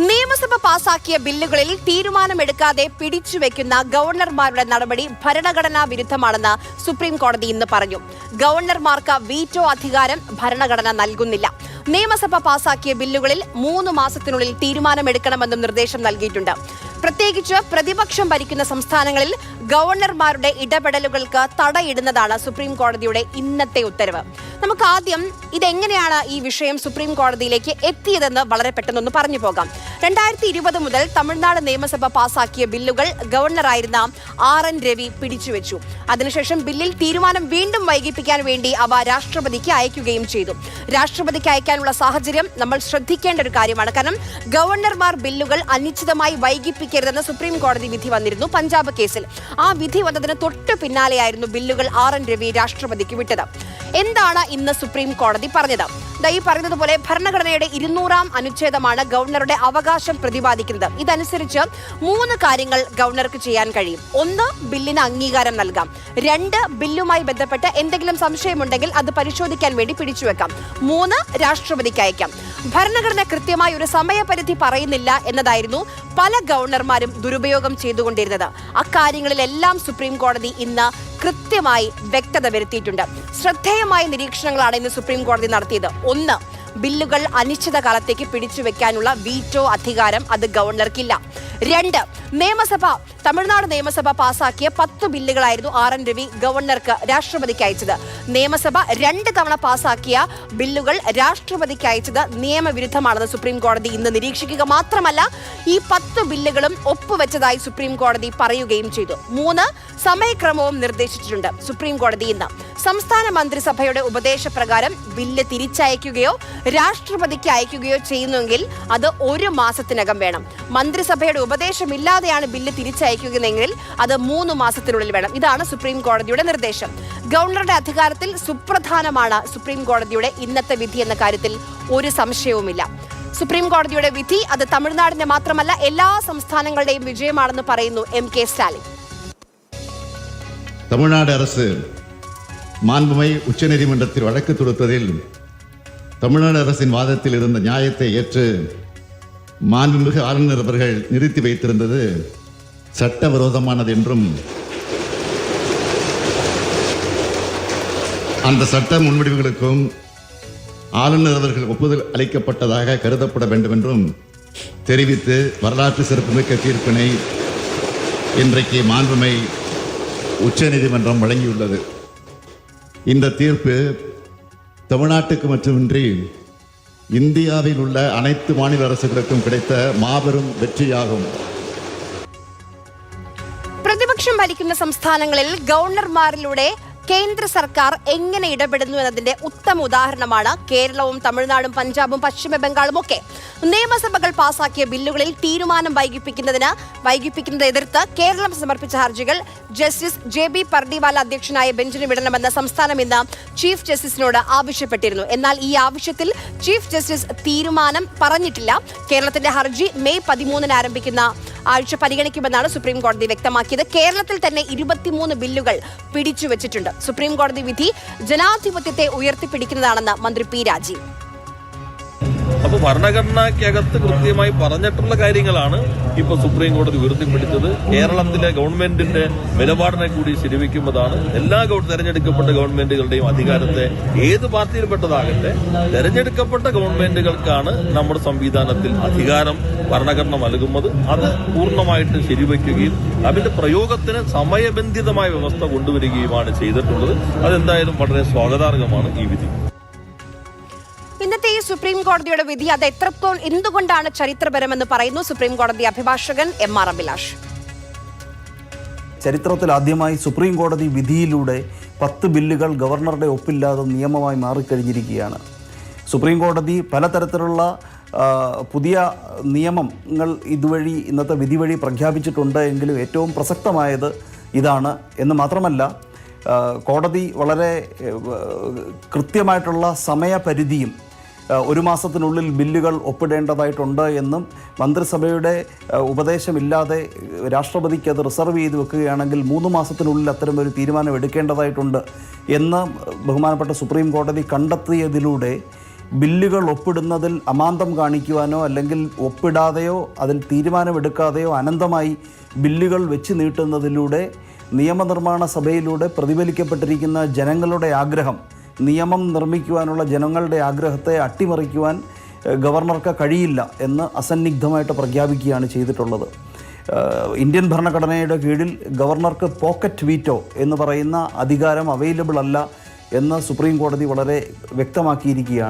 നിയമസഭ പാസാക്കിയ ബില്ലുകളിൽ തീരുമാനമെടുക്കാതെ പിടിച്ചുവെക്കുന്ന ഗവർണർമാരുടെ നടപടി ഭരണഘടനാ വിരുദ്ധമാണെന്ന് സുപ്രീം കോടതി ഇന്ന് പറഞ്ഞു. ഗവർണർമാർക്ക് വീറ്റോ അധികാരം ഭരണഘടന നൽകുന്നില്ല. നിയമസഭ പാസാക്കിയ ബില്ലുകളിൽ 3 മാസത്തിനുള്ളിൽ തീരുമാനമെടുക്കണമെന്നും നിർദ്ദേശം നൽകിയിട്ടുണ്ട്. പ്രത്യേകിച്ച് പ്രതിപക്ഷം ഭരിക്കുന്ന സംസ്ഥാനങ്ങളിൽ ഗവർണർമാരുടെ ഇടപെടലുകൾക്ക് തടയിടുന്നതാണ് സുപ്രീം കോടതിയുടെ ഇന്നത്തെ ഉത്തരവ്. നമുക്ക് ആദ്യം ഇതെങ്ങനെയാണ് ഈ വിഷയം സുപ്രീം കോടതിയിലേക്ക് എത്തിയതെന്ന് വളരെ പെട്ടെന്നൊന്ന് പറഞ്ഞു പോകാം. 2020 മുതൽ തമിഴ്നാട് നിയമസഭ പാസാക്കിയ ബില്ലുകൾ ഗവർണറായിരുന്ന RN രവി പിടിച്ചുവെച്ചു. അതിനുശേഷം ബില്ലിൽ തീരുമാനം വീണ്ടും വൈകിപ്പിക്കാൻ വേണ്ടി അവ രാഷ്ട്രപതിക്ക് അയക്കുകയും ചെയ്തു. രാഷ്ട്രപതിക്ക് അയക്കാനുള്ള സാഹചര്യം നമ്മൾ ശ്രദ്ധിക്കേണ്ട ഒരു കാര്യമാണ്. കാരണം ഗവർണർമാർ ബില്ലുകൾ അനിശ്ചിതമായി വൈകിപ്പിക്കരുതെന്ന് സുപ്രീം കോടതി വിധി വന്നിരുന്നു പഞ്ചാബ് കേസിൽ. ആ വിധി വന്നതിന് തൊട്ട് പിന്നാലെയായിരുന്നു ബില്ലുകൾ RN രവി രാഷ്ട്രപതിക്ക് വിട്ടത്. എന്താണ് ഇന്ന് സുപ്രീം കോടതി പറഞ്ഞത്? ഈ പറയുന്നതുപോലെ ഭരണഘടനയുടെ 200-ാം അനുച്ഛേദമാണ് ഗവർണറുടെ അവകാശം പ്രതിപാദിക്കുന്നത്. ഇതനുസരിച്ച് 3 കാര്യങ്ങൾ ഗവർണർക്ക് ചെയ്യാൻ കഴിയും. 1, ബില്ലിന് അംഗീകാരം നൽകാം. 2, ബില്ലുമായി ബന്ധപ്പെട്ട് എന്തെങ്കിലും സംശയമുണ്ടെങ്കിൽ അത് പരിശോധിക്കാൻ വേണ്ടി പിടിച്ചുവെക്കാം. 3, രാഷ്ട്രപതിക്ക് അയക്കാം. ഭരണഘടന കൃത്യമായി ഒരു സമയപരിധി പറയുന്നില്ല എന്നതായിരുന്നു പല ഗവർണർമാരും ദുരുപയോഗം ചെയ്തുകൊണ്ടിരുന്നത്. അക്കാര്യങ്ങളിലെല്ലാം സുപ്രീം കോടതി ഇന്ന് കൃത്യമായി വ്യക്തത വരുത്തിയിട്ടുണ്ട്. ശ്രദ്ധേയമായ നിരീക്ഷണങ്ങളാണ് ഇന്ന് സുപ്രീം കോടതി നടത്തിയത്. 1, ബില്ലുകൾ അനിശ്ചിതകാലത്തേക്ക് പിടിച്ചുവെക്കാനുള്ള വീറ്റോ അധികാരം അത് ഗവർണർക്കില്ല. 2, തമിഴ്നാട് നിയമസഭ പാസാക്കിയ 10 ബില്ലുകളായിരുന്നു RN രവി ഗവർണർക്ക് രാഷ്ട്രപതിക്ക് അയച്ചത്. നിയമസഭ 2 തവണ പാസാക്കിയ ബില്ലുകൾ രാഷ്ട്രപതിക്ക് അയച്ചത് നിയമവിരുദ്ധമാണെന്ന് സുപ്രീം കോടതി ഇന്ന് നിരീക്ഷിക്കുക മാത്രമല്ല ഈ 10 ബില്ലുകളും ഒപ്പുവെച്ചതായി സുപ്രീം കോടതി പറയുകയും ചെയ്തു. 3, സമയക്രമവും നിർദ്ദേശിച്ചിട്ടുണ്ട് സുപ്രീം കോടതി ഇന്ന്. സംസ്ഥാന മന്ത്രിസഭയുടെ ഉപദേശപ്രകാരം ബില്ല് തിരിച്ചയക്കുകയോ രാഷ്ട്രപതിക്ക് അയക്കുകയോ ചെയ്യുന്നെങ്കിൽ അത് 1 മാസത്തിനകം വേണം. മന്ത്രിസഭയുടെ ഉപദേശമില്ലാതെയാണ് ബില്ല് തിരിച്ചയക്കുകയെങ്കിൽ അത് 3 മാസത്തിനുള്ളിൽ വേണം. ഇതാണ് സുപ്രീം കോടതിയുടെ നിർദ്ദേശം. ഗവർണറുടെ അധികാരത്തിൽ സുപ്രധാനമാണ് സുപ്രീം കോടതിയുടെ ഇന്നത്തെ വിധി എന്ന കാര്യത്തിൽ ഒരു സംശയവുമില്ല. സുപ്രീം കോടതിയുടെ വിധി അത് തമിഴ്നാടിന്റെ മാത്രമല്ല എല്ലാ സംസ്ഥാനങ്ങളുടെയും വിജയമാണെന്ന് പറയുന്നു MK സ്റ്റാലിൻ. தமிழ்நாடு அரசு மாண்புமை உச்சநீதிமன்றத்தில் வழக்கு தொடுத்ததில் தமிழ்நாடு அரசின் வாதத்தில் இருந்த நியாயத்தை ஏற்று மாண்புமிகு ஆளுநர் அவர்கள் நிறுத்தி வைத்திருந்தது சட்டவிரோதமானது என்றும் அந்த சட்ட முன்வடிவுகளுக்கும் ஆளுநர் அவர்கள் ஒப்புதல் அளிக்கப்பட்டதாக கருதப்பட வேண்டும் என்றும் தெரிவித்து வரலாற்று சிறப்புமிக்க தீர்ப்பினை இன்றைக்கு மாண்புமை உச்சநீதிமன்றம் வழங்கியுள்ளது. இந்த தீர்ப்பு தமிழ்நாட்டுக்கு மட்டுமின்றி இந்தியாவில் உள்ள அனைத்து மாநில அரசுகளுக்கும் கிடைத்த மாபெரும் வெற்றியாகும். പ്രതിപക്ഷം ഭരിക്കുന്ന സംസ്ഥാനങ്ങളിൽ ഗവർണർമാരിലൂടെ കേന്ദ്ര സർക്കാർ എങ്ങനെ ഇടപെടുന്നു എന്നതിന്റെ ഉത്തമ ഉദാഹരണമാണ് കേരളവും തമിഴ്നാടും പഞ്ചാബും പശ്ചിമ ബംഗാളും ഒക്കെ. നിയമസഭകൾ പാസാക്കിയ ബില്ലുകളിൽ തീരുമാനം വൈകിപ്പിക്കുന്നത് എതിർത്ത് കേരളം സമർപ്പിച്ച ഹർജികൾ ജസ്റ്റിസ് JB പർദിവാല അധ്യക്ഷനായ ബെഞ്ചിന് വിടണമെന്ന് സംസ്ഥാനം ഇന്ന് ചീഫ് ജസ്റ്റിസിനോട് ആവശ്യപ്പെട്ടിരുന്നു. എന്നാൽ ഈ ആവശ്യത്തിൽ ചീഫ് ജസ്റ്റിസ് തീരുമാനം പറഞ്ഞിട്ടില്ല. കേരളത്തിന്റെ ഹർജി മെയ് 13-ന് ആരംഭിക്കുന്ന ആഴ്ച പരിഗണിക്കുമെന്നാണ് സുപ്രീം കോടതി വ്യക്തമാക്കിയത്. കേരളത്തിൽ തന്നെ 23 ബില്ലുകൾ പിടിച്ചുവെച്ചിട്ടുണ്ട്. സുപ്രീം കോടതി വിധി ജനാധിപത്യത്തെ ഉയർത്തിപ്പിടിക്കുന്നതാണെന്ന് മന്ത്രി P രാജീവ്. അപ്പോൾ ഭരണഘടനയ്ക്കകത്ത് കൃത്യമായി പറഞ്ഞിട്ടുള്ള കാര്യങ്ങളാണ് ഇപ്പോൾ സുപ്രീം കോടതി ഉയർത്തിപ്പിടിച്ചത്. കേരളത്തിലെ ഗവൺമെന്റിന്റെ നിലപാടിനെ കൂടി ശരിവെക്കുമ്പോഴാണ് എല്ലാ തെരഞ്ഞെടുക്കപ്പെട്ട ഗവൺമെന്റുകളുടെയും അധികാരത്തെ ഏത് പാർട്ടിയിൽപ്പെട്ടതാകട്ടെ തെരഞ്ഞെടുക്കപ്പെട്ട ഗവൺമെന്റുകൾക്കാണ് നമ്മുടെ സംവിധാനത്തിൽ അധികാരം ഭരണഘടന നൽകുന്നത്. അത് പൂർണ്ണമായിട്ട് ശരിവെക്കുകയും അതിന്റെ പ്രയോഗത്തിന് സമയബന്ധിതമായ വ്യവസ്ഥ കൊണ്ടുവരികയുമാണ് ചെയ്തിട്ടുള്ളത്. അതെന്തായാലും വളരെ സ്വാഗതാർഹമാണ് ഈ വിധി. ഇന്നത്തെ ഈ സുപ്രീം കോടതിയുടെ വിധി അത് എന്തുകൊണ്ടാണ് ചരിത്രപരമെന്ന് പറയുന്നു സുപ്രീം കോടതി അഭിഭാഷകൻ MR അഭിലാഷ്. ചരിത്രത്തിൽ ആദ്യമായി സുപ്രീം കോടതി വിധിയിലൂടെ 10 ബില്ലുകൾ ഗവർണറുടെ ഒപ്പില്ലാതെ നിയമമായി മാറിക്കഴിഞ്ഞിരിക്കുകയാണ്. സുപ്രീം കോടതി പലതരത്തിലുള്ള പുതിയ നിയമങ്ങൾ ഇതുവഴി ഇന്നത്തെ വിധി വഴി പ്രഖ്യാപിച്ചിട്ടുണ്ട്. എങ്കിലും ഏറ്റവും പ്രസക്തമായത് ഇതാണ് എന്ന് മാത്രമല്ല കോടതി വളരെ കൃത്യമായിട്ടുള്ള സമയപരിധിയും 1 മാസത്തിനുള്ളിൽ ബില്ലുകൾ ഒപ്പിടേണ്ടതായിട്ടുണ്ട് എന്നും മന്ത്രിസഭയുടെ ഉപദേശമില്ലാതെ രാഷ്ട്രപതിക്ക് അത് റിസർവ് ചെയ്ത് വെക്കുകയാണെങ്കിൽ 3 മാസത്തിനുള്ളിൽ അത്തരമൊരു തീരുമാനം എടുക്കേണ്ടതായിട്ടുണ്ട് എന്ന് ബഹുമാനപ്പെട്ട സുപ്രീം കോടതി കണ്ടെത്തിയതിലൂടെ ബില്ലുകൾ ഒപ്പിടുന്നതിൽ അമാന്തം കാണിക്കുവാനോ അല്ലെങ്കിൽ ഒപ്പിടാതെയോ അതിൽ തീരുമാനമെടുക്കാതെയോ അനന്തമായി ബില്ലുകൾ വെച്ച് നീട്ടുന്നതിലൂടെ നിയമനിർമ്മാണ സഭയിലൂടെ പ്രതിഫലിക്കപ്പെട്ടിരിക്കുന്ന ജനങ്ങളുടെ ആഗ്രഹം, നിയമം നിർമ്മിക്കുവാനുള്ള ജനങ്ങളുടെ ആഗ്രഹത്തെ അട്ടിമറിക്കുവാൻ ഗവർണർക്ക് കഴിയില്ല എന്ന് അസന്നിഗ്ധമായിട്ട് പ്രഖ്യാപിക്കുകയാണ് ചെയ്തിട്ടുള്ളത്. ഇന്ത്യൻ ഭരണഘടനയുടെ കീഴിൽ ഗവർണർക്ക് പോക്കറ്റ് വീറ്റോ എന്ന് പറയുന്ന അധികാരം അവൈലബിൾ അല്ല എന്ന് സുപ്രീം കോടതി വളരെ വ്യക്തമാക്കിയിരിക്കുകയാണ്.